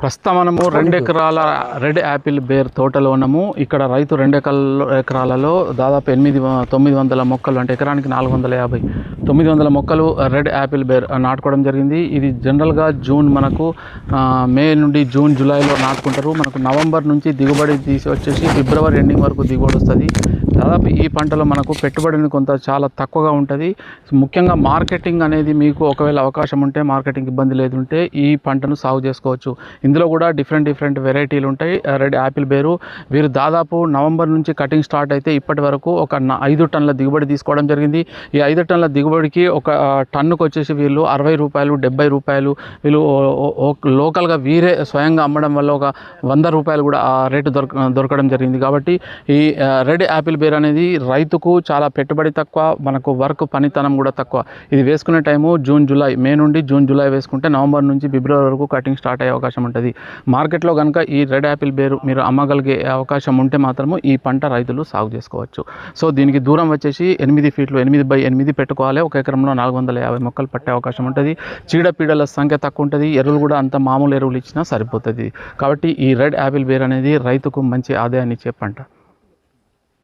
ప్రస్తుతం మనము 2 ఎకరాల రెడ్ యాపిల్ బేర్ తోటలో ఉన్నాము. ఇక్కడ రైతు 2 ఎకరాలలో దాదాపు 900 మొక్కలు, అంటే ఎకరానికి 450 900 మొక్కలు రెడ్ యాపిల్ బేర్ నాటుకోవడం జరిగింది. ఇది జనరల్గా జూన్ మనకు మే నుండి జూన్ జూలైలో నాటుకుంటారు. మనకు నవంబర్ నుంచి దిగుబడి తీసి వచ్చేసి ఫిబ్రవరి ఎండింగ్ వరకు దిగుబడి వస్తుంది. దాదాపు ఈ పంటలో మనకు పెట్టుబడిని కొంత చాలా తక్కువగా ఉంటుంది. ముఖ్యంగా మార్కెటింగ్ అనేది మీకు ఒకవేళ అవకాశం ఉంటే, మార్కెటింగ్ ఇబ్బంది లేదుంటే ఈ పంటను సాగు చేసుకోవచ్చు. ఇందులో కూడా డిఫరెంట్ వెరైటీలు ఉంటాయి. రెడ్ యాపిల్ బేరు వీరు దాదాపు నవంబర్ నుంచి కటింగ్ స్టార్ట్ అయితే ఇప్పటి వరకు ఒక 5 టన్నుల దిగుబడి తీసుకోవడం జరిగింది. ఈ 5 టన్నుల దిగుబడికి ఒక టన్నుకు వచ్చేసి వీళ్ళు 60 రూపాయలు 70 రూపాయలు వీళ్ళు లోకల్గా వీరే స్వయంగా అమ్మడం వల్ల ఒక 100 రూపాయలు కూడా ఆ రేటు దొరకడం జరిగింది. కాబట్టి ఈ రెడ్ యాపిల్ బేర్ అనేది రైతుకు చాలా పెట్టుబడి తక్కువ, మనకు వర్క్ పనితనం కూడా తక్కువ. ఇది వేసుకునే టైము జూన్ జూలై, మే నుండి జూన్ జూలై వేసుకుంటే నవంబర్ నుంచి ఫిబ్రవరి వరకు కటింగ్ స్టార్ట్ అయ్యే అవకాశం ఉంటుంది. మార్కెట్లో కనుక ఈ రెడ్ యాపిల్ బేరు మీరు అమ్మగలిగే అవకాశం ఉంటే మాత్రము ఈ పంట రైతులు సాగు చేసుకోవచ్చు. సో దీనికి దూరం వచ్చేసి 8 ఫీట్లు 8x8 పెట్టుకోవాలి. ఒక ఎకరంలో 450 మొక్కలు పట్టే అవకాశం ఉంటుంది. చీడపీడల సంఖ్య తక్కువ ఉంటుంది. ఎరువులు కూడా అంత మామూలు ఎరువులు ఇచ్చినా సరిపోతుంది. కాబట్టి ఈ రెడ్ యాపిల్ బేర్ అనేది రైతుకు మంచి ఆదాయాన్ని ఇచ్చే పంట.